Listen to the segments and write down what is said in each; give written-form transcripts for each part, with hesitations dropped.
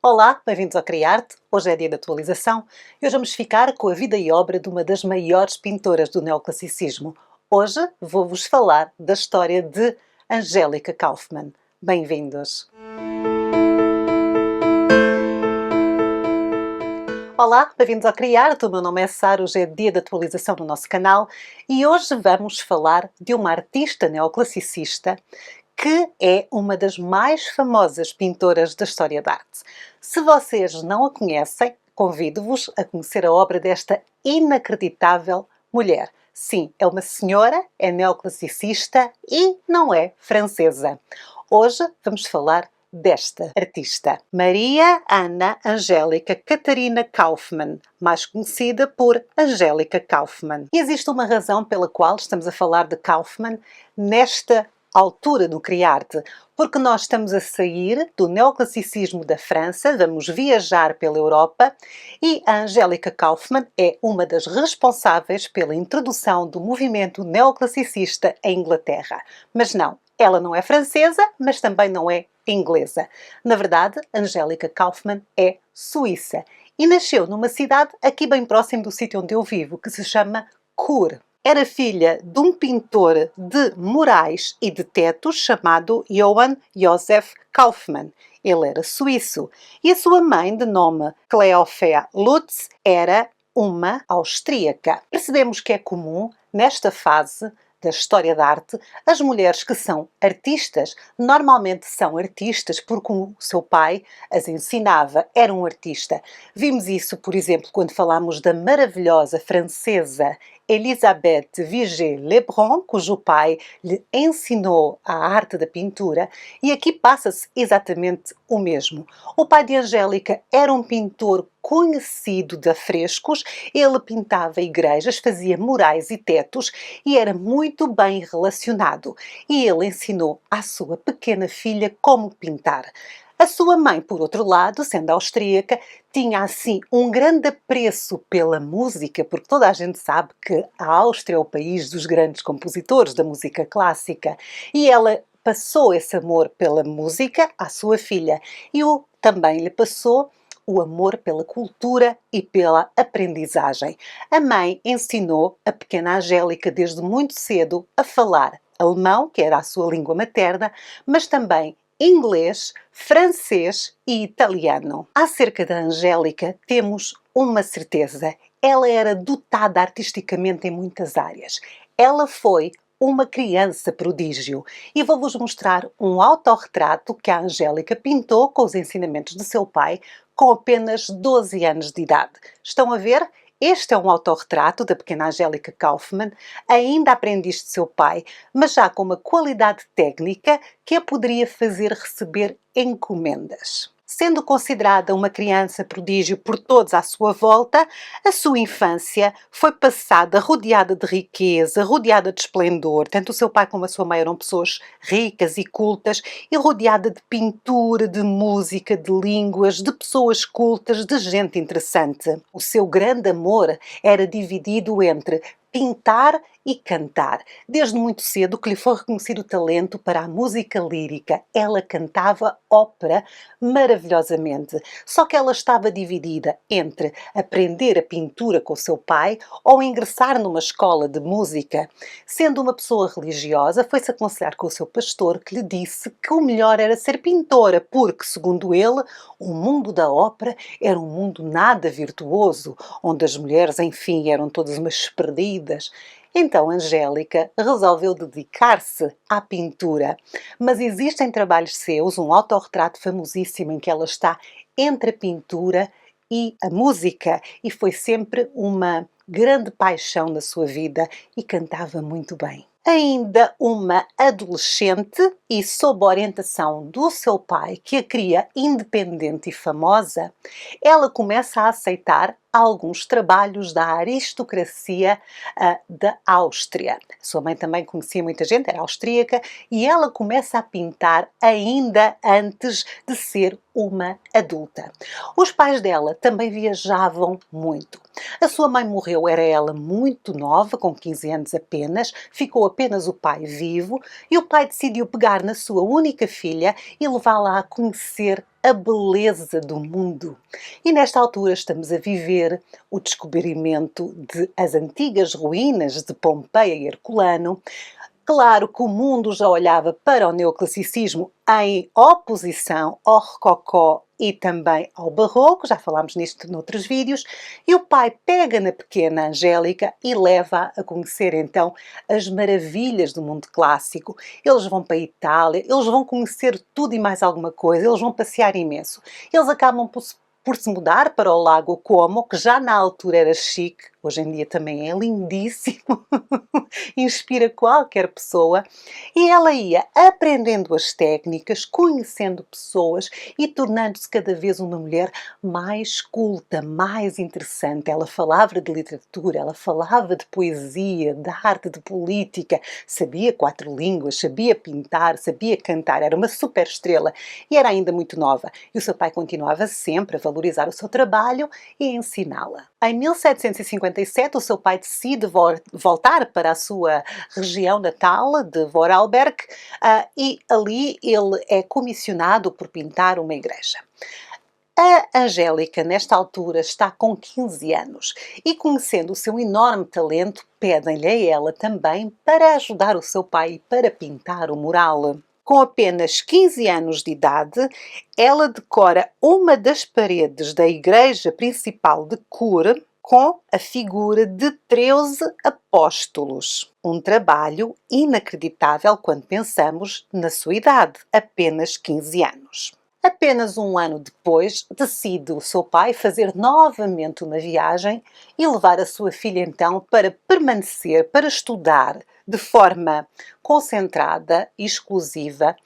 Olá, bem-vindos ao Criarte. Hoje é dia de atualização e hoje vamos ficar com a vida e obra de uma das maiores pintoras do neoclassicismo. Hoje vou-vos falar da história de Angélica Kauffmann. Bem-vindos! Olá, bem-vindos ao Criarte. O meu nome é Sara, hoje é dia de atualização no nosso canal e hoje vamos falar de uma artista neoclassicista que é uma das mais famosas pintoras da história da arte. Se vocês não a conhecem, convido-vos a conhecer a obra desta inacreditável mulher. Sim, é uma senhora, é neoclassicista e não é francesa. Hoje vamos falar desta artista, Maria Anna Angélica Catarina Kauffmann, mais conhecida por Angélica Kauffmann. E existe uma razão pela qual estamos a falar de Kauffmann nesta altura do Criarte, porque nós estamos a sair do neoclassicismo da França, vamos viajar pela Europa e a Angélica Kauffmann é uma das responsáveis pela introdução do movimento neoclassicista em Inglaterra. Mas não, ela não é francesa, mas também não é inglesa. Na verdade, Angélica Kauffmann é suíça e nasceu numa cidade aqui bem próximo do sítio onde eu vivo, que se chama Chur. Era filha de um pintor de murais e de tetos chamado Johann Joseph Kauffmann. Ele era suíço e a sua mãe, de nome Cleophea Lutz, era uma austríaca. Percebemos que é comum, nesta fase da história da arte, as mulheres que são artistas, normalmente são artistas porque o seu pai as ensinava, era um artista. Vimos isso, por exemplo, quando falámos da maravilhosa francesa Elisabeth Vigée-Lebrun, cujo pai lhe ensinou a arte da pintura, e aqui passa-se exatamente o mesmo. O pai de Angélica era um pintor conhecido de afrescos, ele pintava igrejas, fazia murais e tetos e era muito bem relacionado. E ele ensinou à sua pequena filha como pintar. A sua mãe, por outro lado, sendo austríaca, tinha assim um grande apreço pela música, porque toda a gente sabe que a Áustria é o país dos grandes compositores da música clássica, e ela passou esse amor pela música à sua filha e também lhe passou o amor pela cultura e pela aprendizagem. A mãe ensinou a pequena Angélica desde muito cedo a falar alemão, que era a sua língua materna, mas também inglês, francês e italiano. Acerca da Angélica temos uma certeza: ela era dotada artisticamente em muitas áreas. Ela foi uma criança prodígio e vou-vos mostrar um autorretrato que a Angélica pintou com os ensinamentos de seu pai com apenas 12 anos de idade. Estão a ver? Este é um autorretrato da pequena Angélica Kauffmann, ainda aprendiz de seu pai, mas já com uma qualidade técnica que a poderia fazer receber encomendas. Sendo considerada uma criança prodígio por todos à sua volta, a sua infância foi passada rodeada de riqueza, rodeada de esplendor. Tanto o seu pai como a sua mãe eram pessoas ricas e cultas e rodeada de pintura, de música, de línguas, de pessoas cultas, de gente interessante. O seu grande amor era dividido entre pintar e cantar. Desde muito cedo que lhe foi reconhecido o talento para a música lírica. Ela cantava ópera maravilhosamente. Só que ela estava dividida entre aprender a pintura com o seu pai ou ingressar numa escola de música. Sendo uma pessoa religiosa, foi-se aconselhar com o seu pastor, que lhe disse que o melhor era ser pintora, porque, segundo ele, o mundo da ópera era um mundo nada virtuoso, onde as mulheres, enfim, eram todas umas perdidas. Então Angélica resolveu dedicar-se à pintura, mas existem trabalhos seus, um autorretrato famosíssimo em que ela está entre a pintura e a música, e foi sempre uma grande paixão na sua vida e cantava muito bem. Ainda uma adolescente e sob a orientação do seu pai, que a cria independente e famosa, ela começa a aceitar alguns trabalhos da aristocracia da Áustria. Sua mãe também conhecia muita gente, era austríaca, e ela começa a pintar ainda antes de ser uma adulta. Os pais dela também viajavam muito. A sua mãe morreu, era ela muito nova, com 15 anos apenas, ficou apenas o pai vivo e o pai decidiu pegar na sua única filha e levá-la a conhecer a beleza do mundo. E nesta altura estamos a viver o descobrimento de as antigas ruínas de Pompeia e Herculano. Claro que o mundo já olhava para o neoclassicismo em oposição ao rococó e também ao barroco, já falámos nisto noutros vídeos, e o pai pega na pequena Angélica e leva-a a conhecer então as maravilhas do mundo clássico. Eles vão para a Itália, eles vão conhecer tudo e mais alguma coisa, eles vão passear imenso. Eles acabam por se mudar para o Lago Como, que já na altura era chique, hoje em dia também é lindíssimo, inspira qualquer pessoa, e ela ia aprendendo as técnicas, conhecendo pessoas e tornando-se cada vez uma mulher mais culta, mais interessante. Ela falava de literatura, ela falava de poesia, de arte, de política, sabia 4 línguas, sabia pintar, sabia cantar, era uma super estrela e era ainda muito nova. E o seu pai continuava sempre a valorizar o seu trabalho e a ensiná-la. Em 1757, o seu pai decide voltar para a sua região natal de Vorarlberg e ali ele é comissionado por pintar uma igreja. A Angélica, nesta altura, está com 15 anos e, conhecendo o seu enorme talento, pedem-lhe a ela também para ajudar o seu pai para pintar o mural. Com apenas 15 anos de idade, ela decora uma das paredes da igreja principal de Chur com a figura de 13 apóstolos. Um trabalho inacreditável quando pensamos na sua idade, apenas 15 anos. Apenas um ano depois, decide o seu pai fazer novamente uma viagem e levar a sua filha então para permanecer, para estudar de forma concentrada e exclusiva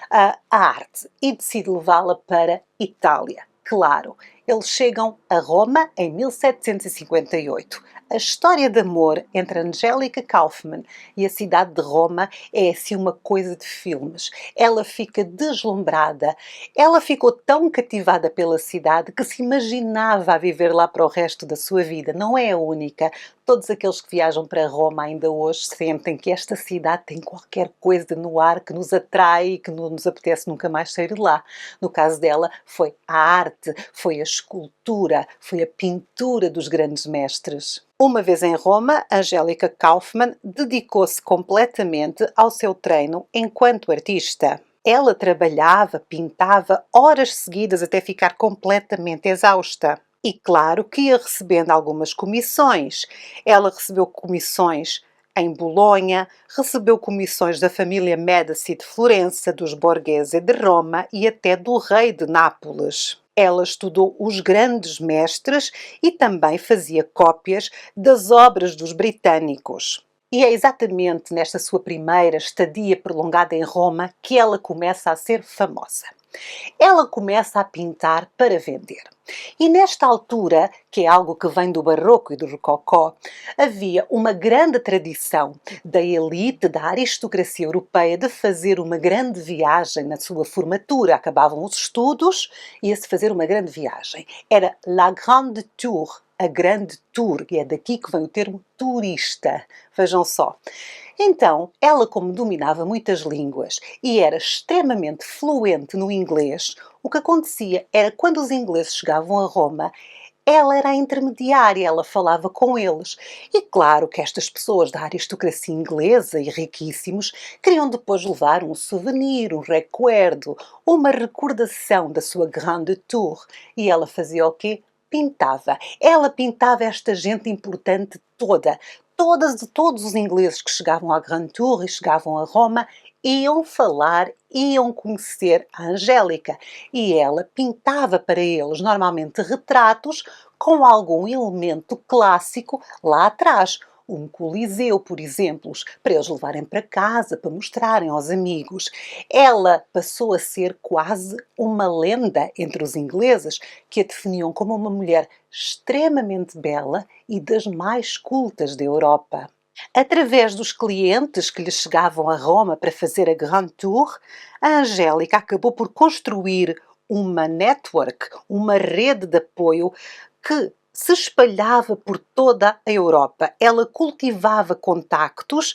a arte e decide levá-la para Itália. Claro, eles chegam a Roma em 1758. A história de amor entre Angélica Kauffmann e a cidade de Roma é assim uma coisa de filmes. Ela fica deslumbrada, ela ficou tão cativada pela cidade que se imaginava a viver lá para o resto da sua vida. Não é a única. Todos aqueles que viajam para Roma ainda hoje sentem que esta cidade tem qualquer coisa no ar que nos atrai e que não nos apetece nunca mais sair de lá. No caso dela, foi a arte, foi a escultura, foi a pintura dos grandes mestres. Uma vez em Roma, Angélica Kauffmann dedicou-se completamente ao seu treino enquanto artista. Ela trabalhava, pintava horas seguidas até ficar completamente exausta. E claro que ia recebendo algumas comissões. Ela recebeu comissões em Bolonha, recebeu comissões da família Medici de Florença, dos Borghese de Roma e até do rei de Nápoles. Ela estudou os grandes mestres e também fazia cópias das obras dos britânicos. E é exatamente nesta sua primeira estadia prolongada em Roma que ela começa a ser famosa. Ela começa a pintar para vender. E nesta altura, que é algo que vem do barroco e do rococó, havia uma grande tradição da elite, da aristocracia europeia, de fazer uma grande viagem na sua formatura. Acabavam os estudos e ia-se fazer uma grande viagem. Era La Grande Tour, a grande tour, e é daqui que vem o termo turista. Vejam só. Então, ela, como dominava muitas línguas e era extremamente fluente no inglês, o que acontecia era quando os ingleses chegavam a Roma, ela era a intermediária, ela falava com eles. E claro que estas pessoas da aristocracia inglesa e riquíssimos queriam depois levar um souvenir, um recuerdo, uma recordação da sua grande tour. E ela fazia o quê? Pintava. Ela pintava esta gente importante toda. Todos os ingleses que chegavam à Grand Tour e chegavam a Roma iam falar, iam conhecer a Angélica. E ela pintava para eles, normalmente, retratos com algum elemento clássico lá atrás. Um coliseu, por exemplo, para eles levarem para casa, para mostrarem aos amigos. Ela passou a ser quase uma lenda entre os ingleses, que a definiam como uma mulher extremamente bela e das mais cultas da Europa. Através dos clientes que lhe chegavam a Roma para fazer a Grand Tour, a Angélica acabou por construir uma network, uma rede de apoio que se espalhava por toda a Europa. Ela cultivava contactos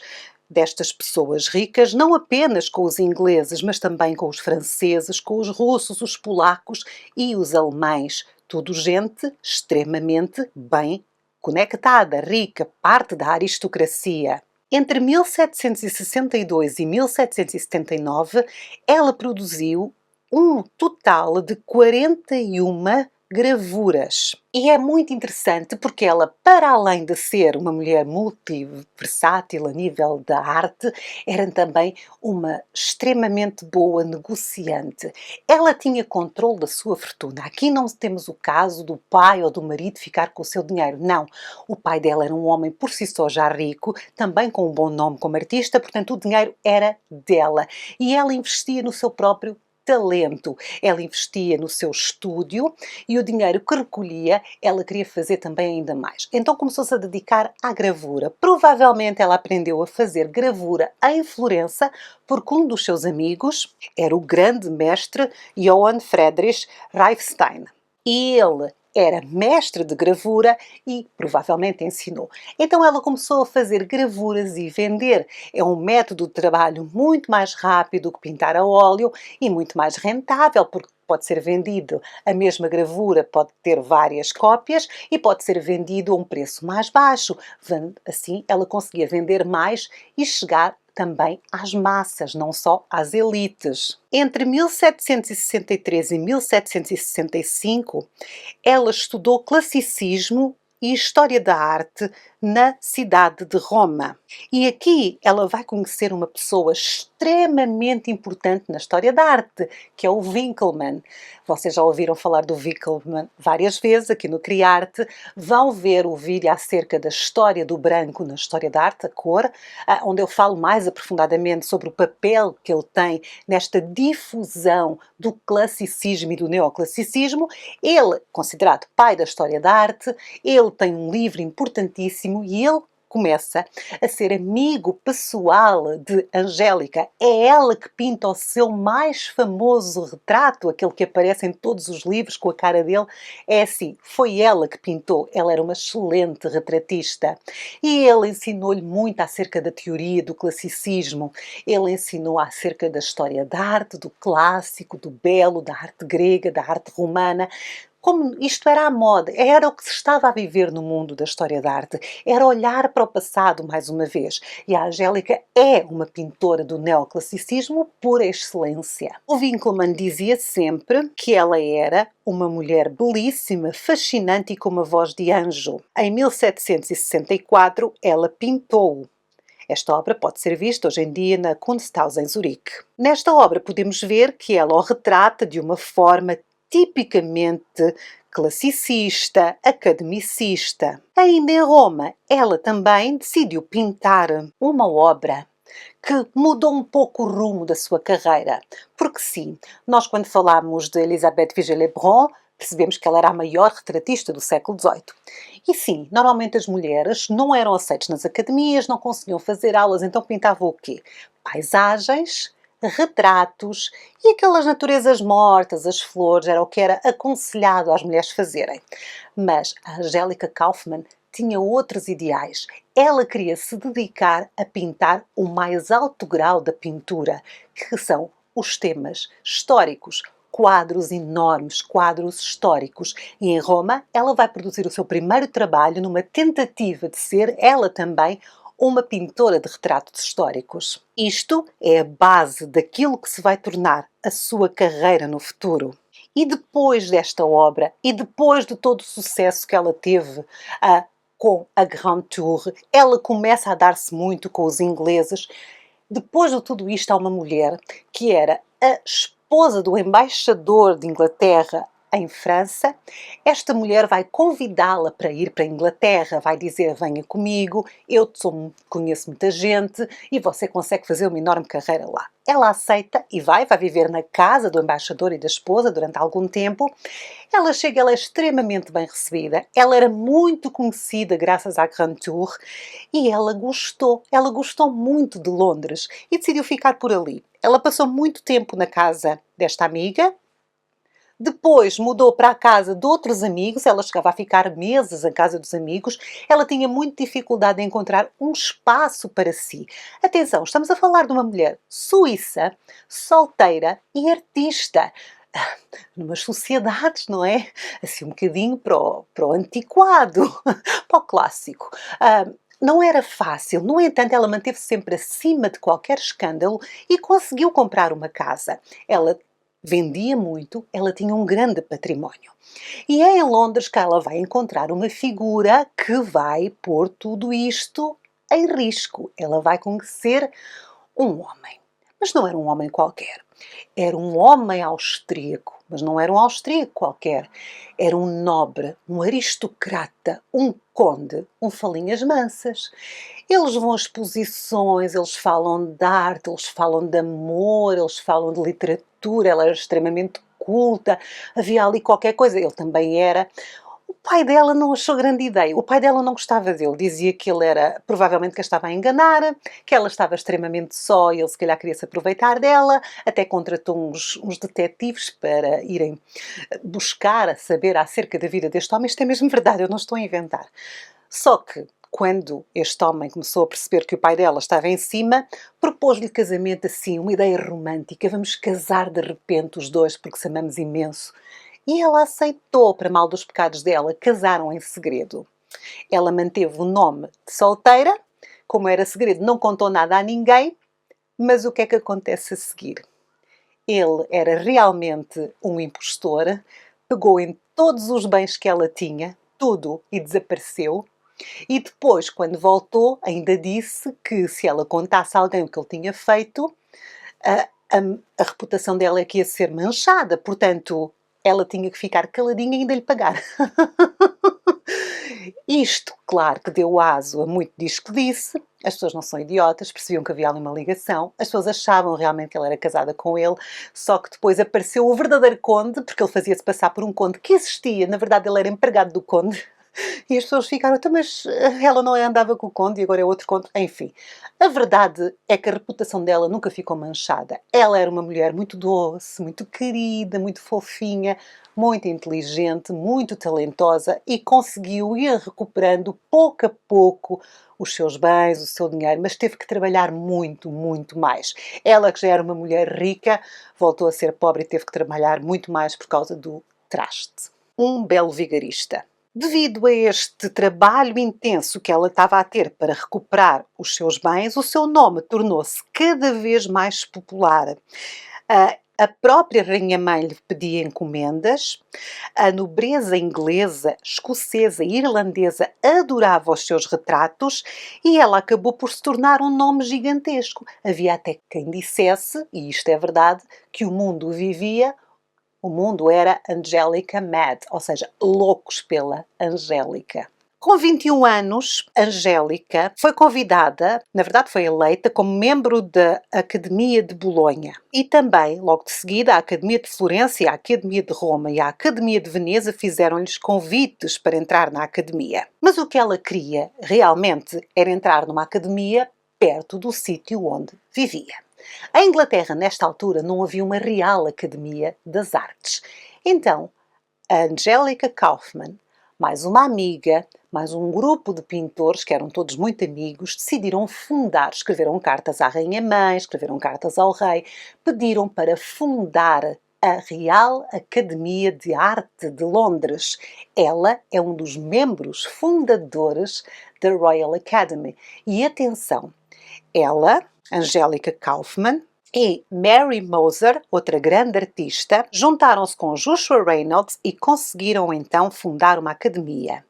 destas pessoas ricas, não apenas com os ingleses, mas também com os franceses, com os russos, os polacos e os alemães. Tudo gente extremamente bem conectada, rica, parte da aristocracia. Entre 1762 e 1779, ela produziu um total de 41 gravuras. E é muito interessante porque ela, para além de ser uma mulher multiversátil a nível da arte, era também uma extremamente boa negociante. Ela tinha controle da sua fortuna. Aqui não temos o caso do pai ou do marido ficar com o seu dinheiro. Não. O pai dela era um homem por si só já rico, também com um bom nome como artista, portanto o dinheiro era dela. E ela investia no seu próprio talento. Ela investia no seu estúdio e o dinheiro que recolhia, ela queria fazer também ainda mais. Então começou-se a dedicar à gravura. Provavelmente ela aprendeu a fazer gravura em Florença porque um dos seus amigos era o grande mestre Johann Friedrich Riefstein. E ele era mestre de gravura e provavelmente ensinou. Então ela começou a fazer gravuras e vender. É um método de trabalho muito mais rápido que pintar a óleo e muito mais rentável, porque pode ser vendido a mesma gravura, pode ter várias cópias e pode ser vendido a um preço mais baixo. Assim ela conseguia vender mais e chegar também às massas, não só às elites. Entre 1763 e 1765, ela estudou classicismo e história da arte na cidade de Roma. E aqui ela vai conhecer uma pessoa extremamente importante na história da arte, que é o Winckelmann. Vocês já ouviram falar do Winckelmann várias vezes aqui no Criarte. Vão ver o vídeo acerca da história do branco na história da arte, a cor, onde eu falo mais aprofundadamente sobre o papel que ele tem nesta difusão do classicismo e do neoclassicismo. Ele, considerado pai da história da arte, ele tem um livro importantíssimo e ele começa a ser amigo pessoal de Angélica. É ela que pinta o seu mais famoso retrato, aquele que aparece em todos os livros com a cara dele. É assim, foi ela que pintou. Ela era uma excelente retratista. E ele ensinou-lhe muito acerca da teoria do classicismo. Ele ensinou acerca da história da arte, do clássico, do belo, da arte grega, da arte romana. Como isto era a moda, era o que se estava a viver no mundo da história da arte, era olhar para o passado mais uma vez. E a Angélica é uma pintora do neoclassicismo por excelência. O Winckelmann dizia sempre que ela era uma mulher belíssima, fascinante e com uma voz de anjo. Em 1764, ela pintou. Esta obra pode ser vista hoje em dia na Kunsthaus em Zurique. Nesta obra podemos ver que ela o retrata de uma forma tipicamente classicista, academicista. Ainda em Roma, ela também decidiu pintar uma obra que mudou um pouco o rumo da sua carreira. Porque sim, nós quando falamos de Elisabeth Vigée-Lebrun, percebemos que ela era a maior retratista do século XVIII. E sim, normalmente as mulheres não eram aceitas nas academias, não conseguiam fazer aulas, então pintavam o quê? Paisagens, retratos e aquelas naturezas mortas, as flores, era o que era aconselhado às mulheres fazerem. Mas a Angélica Kauffmann tinha outros ideais. Ela queria se dedicar a pintar o mais alto grau da pintura, que são os temas históricos, quadros enormes, quadros históricos. E em Roma, ela vai produzir o seu primeiro trabalho numa tentativa de ser, ela também, uma pintora de retratos históricos. Isto é a base daquilo que se vai tornar a sua carreira no futuro. E depois desta obra, e depois de todo o sucesso que ela teve com a Grand Tour, ela começa a dar-se muito com os ingleses. Depois de tudo isto, há uma mulher que era a esposa do embaixador de Inglaterra em França. Esta mulher vai convidá-la para ir para a Inglaterra, vai dizer: venha comigo, eu conheço muita gente e você consegue fazer uma enorme carreira lá. Ela aceita e vai viver na casa do embaixador e da esposa durante algum tempo. Ela chega, ela é extremamente bem recebida, ela era muito conhecida graças à Grand Tour e ela gostou muito de Londres e decidiu ficar por ali. Ela passou muito tempo na casa desta amiga, Depois mudou para a casa de outros amigos, ela chegava a ficar meses em casa dos amigos, ela tinha muita dificuldade em encontrar um espaço para si. Atenção, estamos a falar de uma mulher suíça, solteira e artista. Numas sociedades, não é? Assim um bocadinho para o antiquado, para o clássico. Não era fácil, no entanto, ela manteve-se sempre acima de qualquer escândalo e conseguiu comprar uma casa. Ela vendia muito, ela tinha um grande património. E é em Londres que ela vai encontrar uma figura que vai pôr tudo isto em risco. Ela vai conhecer um homem. Mas não era um homem qualquer. Era um homem austríaco, mas não era um austríaco qualquer. Era um nobre, um aristocrata, um conde, um falinhas mansas. Eles vão a exposições, eles falam de arte, eles falam de amor, eles falam de literatura. Ela era extremamente culta, havia ali qualquer coisa. Ele também era. O pai dela não achou grande ideia. O pai dela não gostava dele. Dizia que ele era, provavelmente, que a estava a enganar, que ela estava extremamente só e ele, se calhar, queria se aproveitar dela. Até contratou uns detetives para irem buscar, saber acerca da vida deste homem. Isto é mesmo verdade, eu não estou a inventar. Só que, quando este homem começou a perceber que o pai dela estava em cima, propôs-lhe casamento assim, uma ideia romântica. Vamos casar de repente os dois porque se amamos imenso. E ela aceitou, para mal dos pecados dela, casaram em segredo. Ela manteve o nome de solteira, como era segredo, não contou nada a ninguém, mas o que é que acontece a seguir? Ele era realmente um impostor, pegou em todos os bens que ela tinha, tudo, e desapareceu. E depois, quando voltou, ainda disse que se ela contasse a alguém o que ele tinha feito, a, a reputação dela é que ia ser manchada. Portanto, ela tinha que ficar caladinha e ainda lhe pagar. Isto, claro, que deu aso a muito diz que disse. As pessoas não são idiotas, percebiam que havia ali uma ligação. As pessoas achavam realmente que ela era casada com ele, só que depois apareceu o verdadeiro conde, porque ele fazia-se passar por um conde que existia. Na verdade, ele era empregado do conde. E as pessoas ficaram, então, mas ela não andava com o conde e agora é outro conde. Enfim, a verdade é que a reputação dela nunca ficou manchada. Ela era uma mulher muito doce, muito querida, muito fofinha, muito inteligente, muito talentosa e conseguiu ir recuperando pouco a pouco os seus bens, o seu dinheiro, mas teve que trabalhar muito, muito mais. Ela, que já era uma mulher rica, voltou a ser pobre e teve que trabalhar muito mais por causa do traste. Um belo vigarista. Devido a este trabalho intenso que ela estava a ter para recuperar os seus bens, o seu nome tornou-se cada vez mais popular. A própria Rainha-Mãe lhe pedia encomendas, a nobreza inglesa, escocesa e irlandesa adorava os seus retratos e ela acabou por se tornar um nome gigantesco. Havia até quem dissesse, e isto é verdade, que o mundo era Angelica Mad, ou seja, loucos pela Angélica. Com 21 anos, Angélica foi convidada, na verdade foi eleita, como membro da Academia de Bolonha. E também, logo de seguida, a Academia de Florença, a Academia de Roma e a Academia de Veneza fizeram-lhes convites para entrar na Academia. Mas o que ela queria, realmente, era entrar numa academia perto do sítio onde vivia. Em Inglaterra, nesta altura, não havia uma Real Academia das Artes. Então, a Angelica Kauffman, mais uma amiga, mais um grupo de pintores, que eram todos muito amigos, decidiram fundar, escreveram cartas à Rainha-Mãe, escreveram cartas ao rei, pediram para fundar a Real Academia de Arte de Londres. Ela é um dos membros fundadores da Royal Academy. E atenção, ela, Angelica Kauffman, e Mary Moser, outra grande artista, juntaram-se com Joshua Reynolds e conseguiram então fundar uma academia.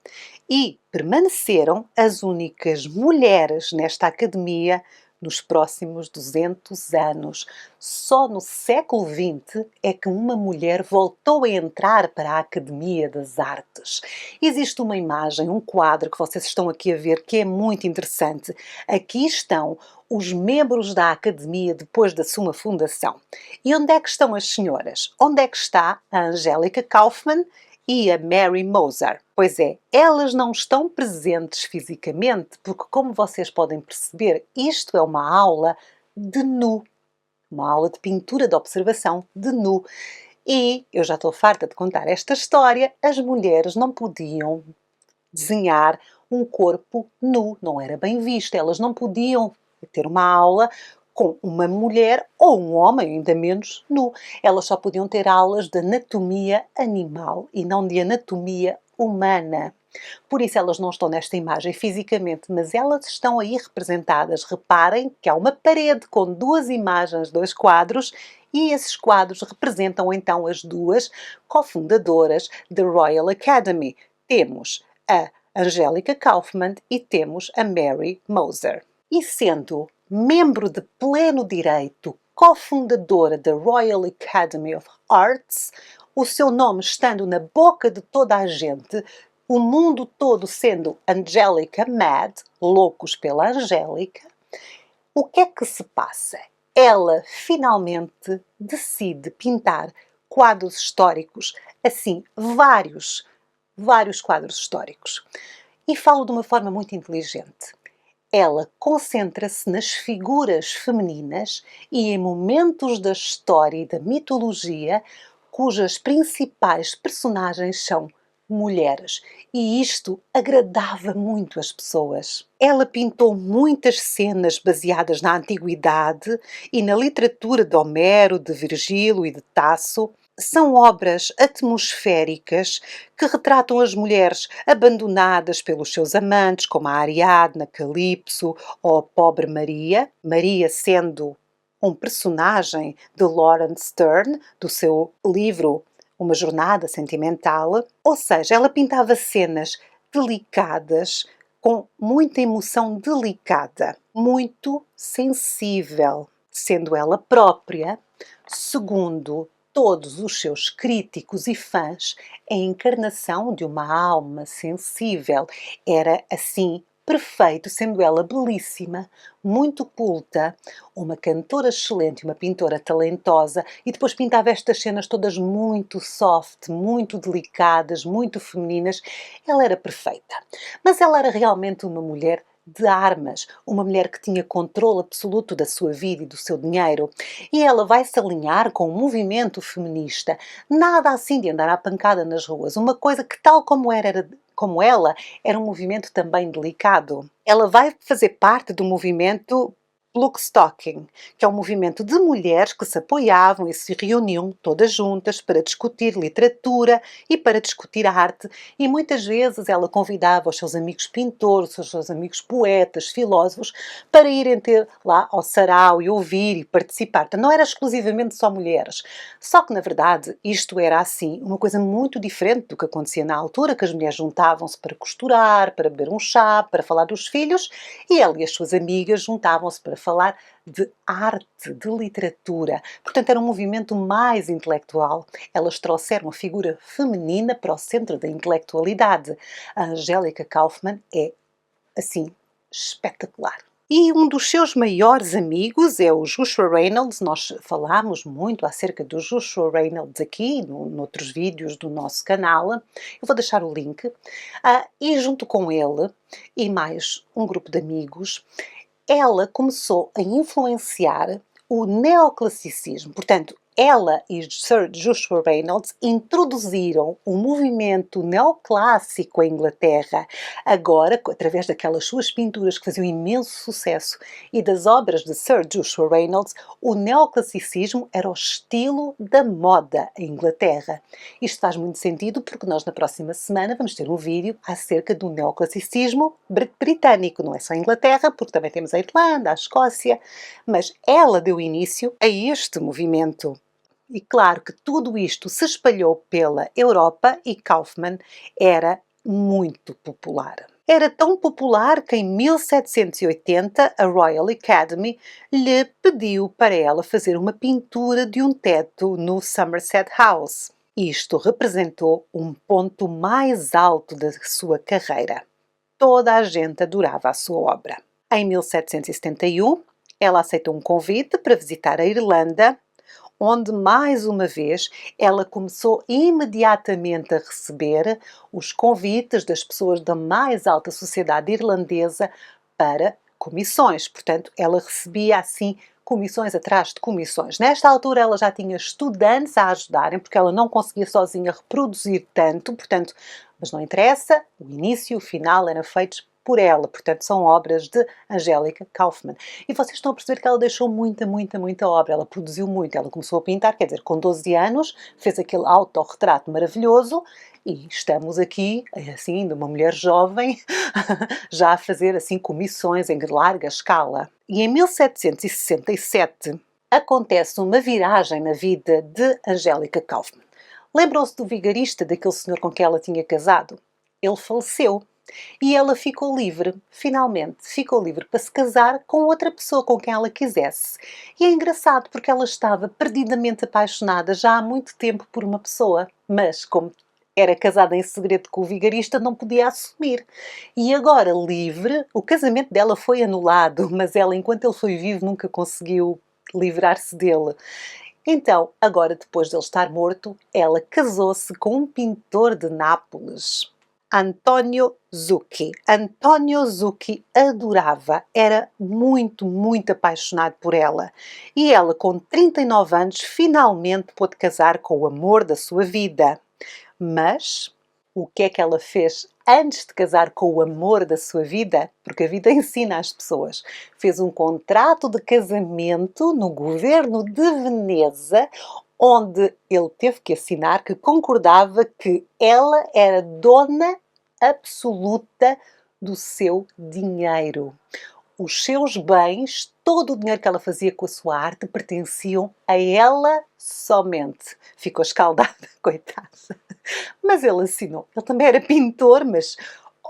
E permaneceram as únicas mulheres nesta academia nos próximos 200 anos. Só no século XX é que uma mulher voltou a entrar para a Academia das Artes. Existe uma imagem, um quadro que vocês estão aqui a ver que é muito interessante. Aqui estão os membros da Academia depois da sua fundação. E onde é que estão as senhoras? Onde é que está a Angelica Kauffman e a Mary Moser? Pois é, elas não estão presentes fisicamente, porque, como vocês podem perceber, isto é uma aula de nu. Uma aula de pintura de observação de nu. E eu já estou farta de contar esta história, as mulheres não podiam desenhar um corpo nu, não era bem visto, elas não podiam ter uma aula com uma mulher ou um homem, ainda menos nu. Elas só podiam ter aulas de anatomia animal e não de anatomia humana. Por isso elas não estão nesta imagem fisicamente, mas elas estão aí representadas. Reparem que há uma parede com duas imagens, dois quadros, e esses quadros representam então as duas cofundadoras da Royal Academy. Temos a Angelica Kauffman e temos a Mary Moser. E sendo membro de pleno direito, cofundadora da Royal Academy of Arts, o seu nome estando na boca de toda a gente, o mundo todo sendo Angelica Mad, loucos pela Angélica, o que é que se passa? Ela finalmente decide pintar quadros históricos, assim, vários quadros históricos. E falo de uma forma muito inteligente. Ela concentra-se nas figuras femininas e em momentos da história e da mitologia cujas principais personagens são mulheres, e isto agradava muito as pessoas. Ela pintou muitas cenas baseadas na antiguidade e na literatura de Homero, de Virgílio e de Tasso. São obras atmosféricas que retratam as mulheres abandonadas pelos seus amantes, como a Ariadna, Calipso ou a pobre Maria, Maria sendo um personagem de Laurence Sterne, do seu livro Uma Jornada Sentimental. Ou seja, ela pintava cenas delicadas, com muita emoção delicada, muito sensível, sendo ela própria, segundo todos os seus críticos e fãs, a encarnação de uma alma sensível. Era assim perfeito, sendo ela belíssima, muito culta, uma cantora excelente, uma pintora talentosa, e depois pintava estas cenas todas muito soft, muito delicadas, muito femininas. Ela era perfeita. Mas ela era realmente uma mulher de armas, uma mulher que tinha controle absoluto da sua vida e do seu dinheiro. E ela vai se alinhar com o movimento feminista. Nada assim de andar à pancada nas ruas. Uma coisa que, tal como como ela, era um movimento também delicado. Ela vai fazer parte do movimento Lookstocking, que é um movimento de mulheres que se apoiavam e se reuniam todas juntas para discutir literatura e para discutir arte, e muitas vezes ela convidava os seus amigos pintores, os seus amigos poetas, filósofos, para irem ter lá ao sarau e ouvir e participar. Então, não era exclusivamente só mulheres. Só que, na verdade, isto era assim, uma coisa muito diferente do que acontecia na altura, que as mulheres juntavam-se para costurar, para beber um chá, para falar dos filhos, e ela e as suas amigas juntavam-se para falar de arte, de literatura. Portanto, era um movimento mais intelectual. Elas trouxeram a figura feminina para o centro da intelectualidade. A Angelica Kauffman é, assim, espetacular. E um dos seus maiores amigos é o Joshua Reynolds. Nós falámos muito acerca do Joshua Reynolds aqui, noutros vídeos do nosso canal. Eu vou deixar o link. E junto com ele e mais um grupo de amigos, ela começou a influenciar o neoclassicismo. Portanto, ela e Sir Joshua Reynolds introduziram o movimento neoclássico em Inglaterra, agora através daquelas suas pinturas que faziam imenso sucesso e das obras de Sir Joshua Reynolds. O neoclassicismo era o estilo da moda em Inglaterra. Isto faz muito sentido porque nós na próxima semana vamos ter um vídeo acerca do neoclassicismo britânico, não é só a Inglaterra, porque também temos a Irlanda, a Escócia, mas ela deu início a este movimento. E claro que tudo isto se espalhou pela Europa e Kauffman era muito popular. Era tão popular que em 1780 a Royal Academy lhe pediu para ela fazer uma pintura de um teto no Somerset House. Isto representou um ponto mais alto da sua carreira. Toda a gente adorava a sua obra. Em 1771, ela aceitou um convite para visitar a Irlanda, onde, mais uma vez, ela começou imediatamente a receber os convites das pessoas da mais alta sociedade irlandesa para comissões. Portanto, ela recebia assim comissões atrás de comissões. Nesta altura ela já tinha estudantes a ajudarem, porque ela não conseguia sozinha reproduzir tanto, portanto, mas não interessa, o início e o final eram feitos por ela, portanto são obras de Angélica Kauffmann. E vocês estão a perceber que ela deixou muita obra, ela produziu muito, ela começou a pintar, quer dizer, com 12 anos, fez aquele autorretrato maravilhoso e estamos aqui, assim, de uma mulher jovem, já a fazer assim comissões em larga escala. E em 1767 acontece uma viragem na vida de Angélica Kauffmann. Lembram-se do vigarista, daquele senhor com quem ela tinha casado? Ele faleceu. E ela ficou livre, finalmente, ficou livre para se casar com outra pessoa com quem ela quisesse. E é engraçado porque ela estava perdidamente apaixonada já há muito tempo por uma pessoa, mas como era casada em segredo com o vigarista, não podia assumir. E agora, livre, o casamento dela foi anulado, mas ela, enquanto ele foi vivo, nunca conseguiu livrar-se dele. Então, agora, depois de ele estar morto, ela casou-se com um pintor de Nápoles, Antonio Zucchi. Antonio Zucchi adorava, era muito apaixonado por ela. E ela, com 39 anos, finalmente pôde casar com o amor da sua vida. Mas o que é que ela fez antes de casar com o amor da sua vida? Porque a vida ensina às pessoas. Fez um contrato de casamento no governo de Veneza, onde ele teve que assinar que concordava que ela era dona absoluta do seu dinheiro. Os seus bens, todo o dinheiro que ela fazia com a sua arte, pertenciam a ela somente. Ficou escaldada, coitada. Mas ele assinou. Ele também era pintor, mas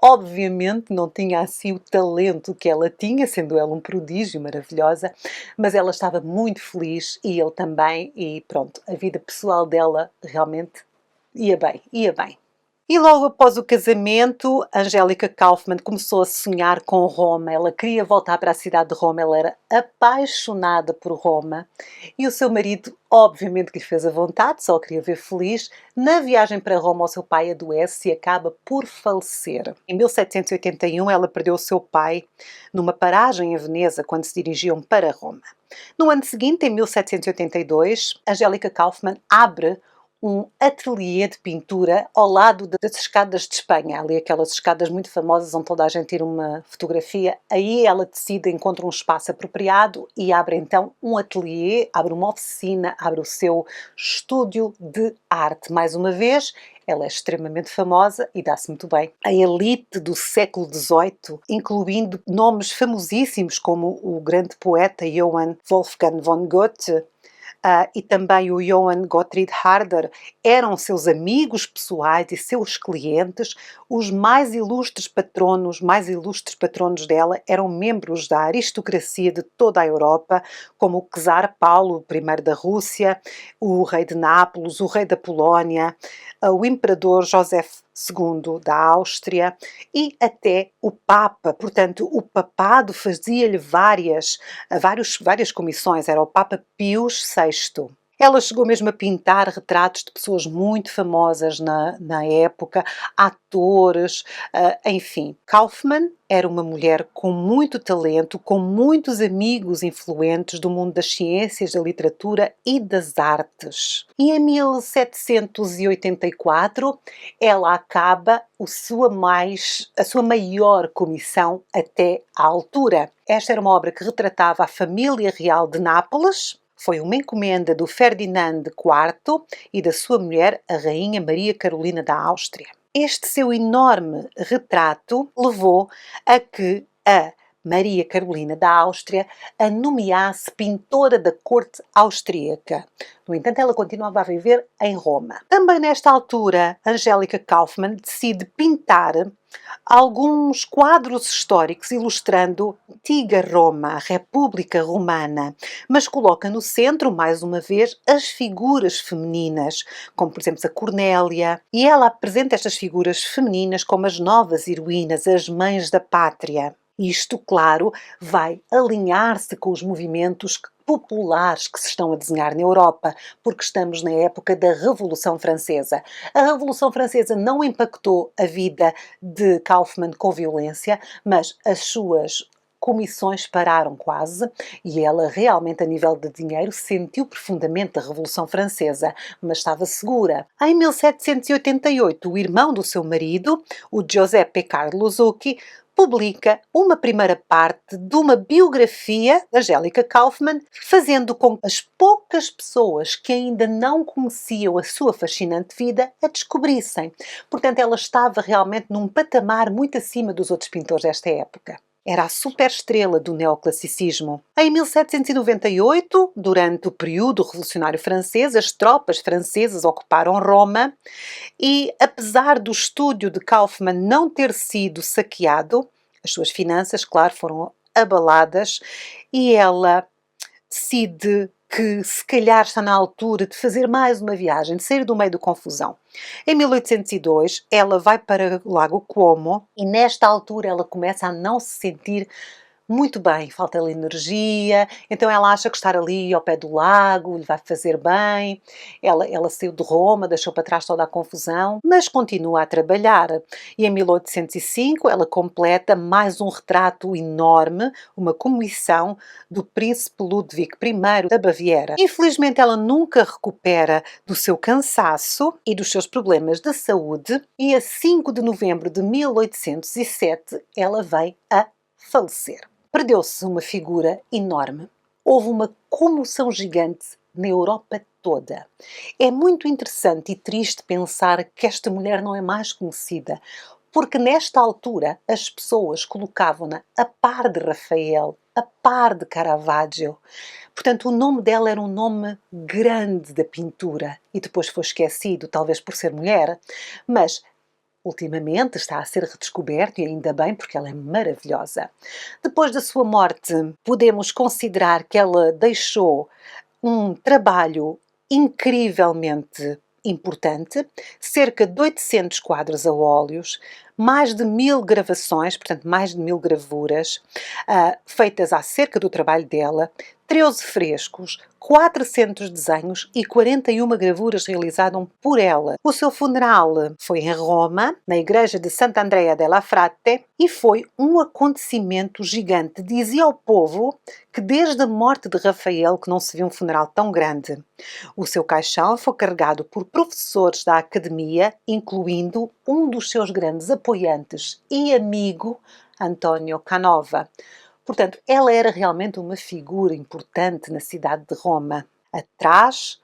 obviamente não tinha assim o talento que ela tinha, sendo ela um prodígio, maravilhosa, mas ela estava muito feliz e ele também, e pronto, a vida pessoal dela realmente ia bem, ia bem. E logo após o casamento, Angélica Kauffmann começou a sonhar com Roma. Ela queria voltar para a cidade de Roma, ela era apaixonada por Roma. E o seu marido, obviamente, que lhe fez a vontade, só queria ver feliz. Na viagem para Roma, o seu pai adoece e acaba por falecer. Em 1781, ela perdeu o seu pai numa paragem em Veneza, quando se dirigiam para Roma. No ano seguinte, em 1782, Angélica Kauffmann abre um ateliê de pintura ao lado das escadas de Espanha, ali aquelas escadas muito famosas onde toda a gente tira uma fotografia. Aí ela decide, encontra um espaço apropriado e abre então um ateliê, abre uma oficina, abre o seu estúdio de arte. Mais uma vez, ela é extremamente famosa e dá-se muito bem. A elite do século XVIII, incluindo nomes famosíssimos como o grande poeta Johann Wolfgang von Goethe, e também o Johann Gottfried Herder, eram seus amigos pessoais e seus clientes. Os mais ilustres patronos dela eram membros da aristocracia de toda a Europa, como o czar Paulo I da Rússia, o rei de Nápoles, o rei da Polónia, o imperador José II da Áustria e até o Papa. Portanto, o papado fazia-lhe várias comissões, era o Papa Pio VI. Ela chegou mesmo a pintar retratos de pessoas muito famosas na época, atores, enfim. Kauffmann era uma mulher com muito talento, com muitos amigos influentes do mundo das ciências, da literatura e das artes. E em 1784 ela acaba a sua maior comissão até à altura. Esta era uma obra que retratava a família real de Nápoles. Foi uma encomenda do Ferdinand IV e da sua mulher, a Rainha Maria Carolina da Áustria. Este seu enorme retrato levou a que a Maria Carolina da Áustria a nomeasse pintora da corte austríaca. No entanto, ela continuava a viver em Roma. Também nesta altura, Angélica Kauffmann decide pintar alguns quadros históricos ilustrando a antiga Roma, a República Romana, mas coloca no centro, mais uma vez, as figuras femininas, como por exemplo a Cornélia, e ela apresenta estas figuras femininas como as novas heroínas, as mães da pátria. Isto, claro, vai alinhar-se com os movimentos populares que se estão a desenhar na Europa, porque estamos na época da Revolução Francesa. A Revolução Francesa não impactou a vida de Kauffmann com violência, mas as suas comissões pararam quase e ela realmente, a nível de dinheiro, sentiu profundamente a Revolução Francesa, mas estava segura. Em 1788, o irmão do seu marido, o Giuseppe Carlo Zucchi, publica uma primeira parte de uma biografia da Angélica Kauffmann, fazendo com que as poucas pessoas que ainda não conheciam a sua fascinante vida a descobrissem. Portanto, ela estava realmente num patamar muito acima dos outros pintores desta época. Era a superestrela do neoclassicismo. Em 1798, durante o período revolucionário francês, as tropas francesas ocuparam Roma e, apesar do estúdio de Kaufmann não ter sido saqueado, as suas finanças, claro, foram abaladas e ela decide que se calhar está na altura de fazer mais uma viagem, de sair do meio da confusão. Em 1802, ela vai para o Lago Como e nesta altura ela começa a não se sentir muito bem, falta-lhe energia, então ela acha que estar ali ao pé do lago lhe vai fazer bem. Ela saiu de Roma, deixou para trás toda a confusão, mas continua a trabalhar. E em 1805 ela completa mais um retrato enorme, uma comissão do príncipe Ludwig I da Baviera. Infelizmente ela nunca recupera do seu cansaço e dos seus problemas de saúde e a 5 de novembro de 1807 ela vem a falecer. Perdeu-se uma figura enorme. Houve uma comoção gigante na Europa toda. É muito interessante e triste pensar que esta mulher não é mais conhecida, porque nesta altura as pessoas colocavam-na a par de Rafael, a par de Caravaggio. Portanto, o nome dela era um nome grande da pintura e depois foi esquecido, talvez por ser mulher, mas ultimamente está a ser redescoberto e ainda bem porque ela é maravilhosa. Depois da sua morte, podemos considerar que ela deixou um trabalho incrivelmente importante, cerca de 800 quadros a óleos, mais de 1000 gravações, portanto mais de 1000 gravuras, feitas acerca do trabalho dela, 13 frescos, 400 desenhos e 41 gravuras realizadas por ela. O seu funeral foi em Roma, na igreja de Sant'Andrea della Frate, e foi um acontecimento gigante. Dizia ao povo que desde a morte de Rafael que não se viu um funeral tão grande. O seu caixão foi carregado por professores da academia, incluindo um dos seus grandes apoiantes e amigo, Antonio Canova. Portanto, ela era realmente uma figura importante na cidade de Roma. Atrás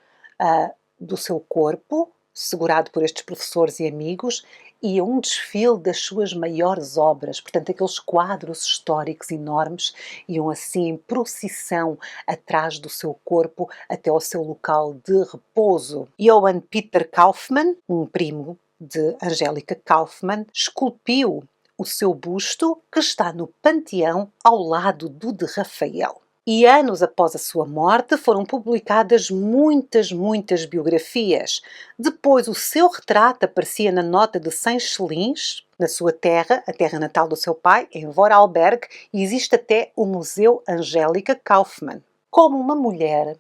do seu corpo, segurado por estes professores e amigos, ia um desfile das suas maiores obras. Portanto, aqueles quadros históricos enormes iam assim em procissão atrás do seu corpo até ao seu local de repouso. Johann Peter Kaufmann, um primo de Angélica Kauffmann, esculpiu o seu busto, que está no panteão ao lado do de Rafael. E anos após a sua morte foram publicadas muitas biografias. Depois o seu retrato aparecia na nota de 100 chelins, na sua terra, a terra natal do seu pai, em Vorarlberg, e existe até o Museu Angélica Kauffmann. Como uma mulher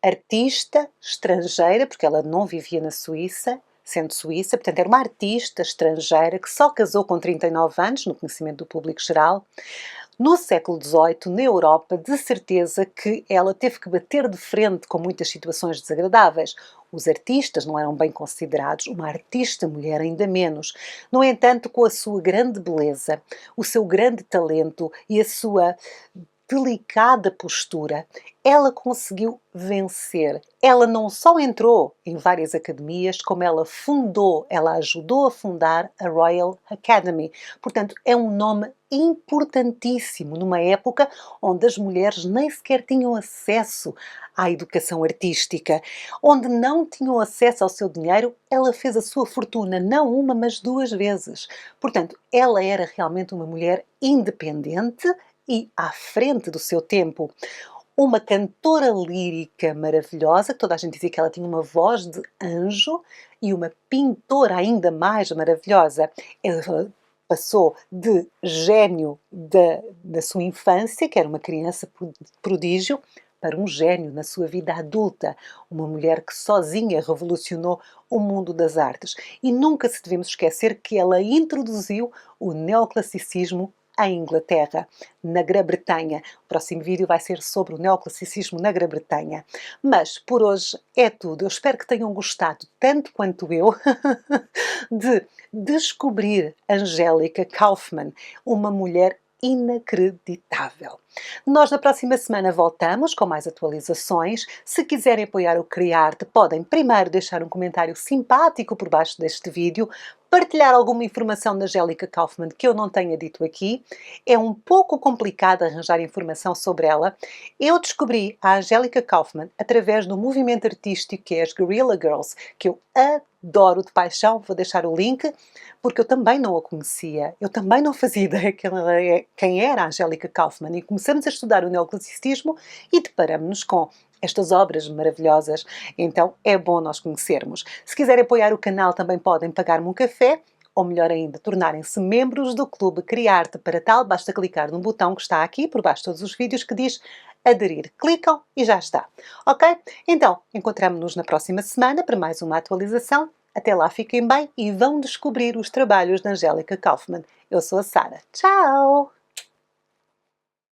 artista estrangeira, porque ela não vivia na Suíça, sendo suíça, portanto era uma artista estrangeira que só casou com 39 anos, no conhecimento do público geral. No século XVIII, na Europa, de certeza que ela teve que bater de frente com muitas situações desagradáveis. Os artistas não eram bem considerados, uma artista mulher ainda menos. No entanto, com a sua grande beleza, o seu grande talento e a sua delicada postura, ela conseguiu vencer. Ela não só entrou em várias academias, como ela ajudou a fundar a Royal Academy. Portanto, é um nome importantíssimo numa época onde as mulheres nem sequer tinham acesso à educação artística, onde não tinham acesso ao seu dinheiro. Ela fez a sua fortuna não uma, mas duas vezes. Portanto, ela era realmente uma mulher independente e à frente do seu tempo. Uma cantora lírica maravilhosa, que toda a gente dizia que ela tinha uma voz de anjo, e uma pintora ainda mais maravilhosa. Ela passou de gênio da sua infância, que era uma criança prodígio, para um gênio na sua vida adulta, uma mulher que sozinha revolucionou o mundo das artes. E nunca se devemos esquecer que ela introduziu o neoclassicismo em Inglaterra, na Grã-Bretanha. O próximo vídeo vai ser sobre o neoclassicismo na Grã-Bretanha. Mas por hoje é tudo. Eu espero que tenham gostado tanto quanto eu de descobrir Angélica Kauffmann, uma mulher inacreditável. Nós na próxima semana voltamos com mais atualizações. Se quiserem apoiar o Criarte, podem primeiro deixar um comentário simpático por baixo deste vídeo, partilhar alguma informação da Angélica Kauffmann que eu não tenha dito aqui. É um pouco complicado arranjar informação sobre ela. Eu descobri a Angélica Kauffmann através do movimento artístico que é as Guerrilla Girls, que eu adoro de paixão. Vou deixar o link, porque eu também não a conhecia. Eu também não fazia ideia quem era a Angélica Kauffmann. E começamos a estudar o neoclassicismo e deparamos-nos com estas obras maravilhosas. Então é bom nós conhecermos. Se quiserem apoiar o canal, também podem pagar-me um café, ou melhor ainda, tornarem-se membros do Clube Criarte. Para tal, basta clicar no botão que está aqui por baixo de todos os vídeos que diz aderir. Clicam e já está. Ok? Então, encontramos-nos na próxima semana para mais uma atualização. Até lá, fiquem bem e vão descobrir os trabalhos da Angélica Kauffmann. Eu sou a Sara. Tchau!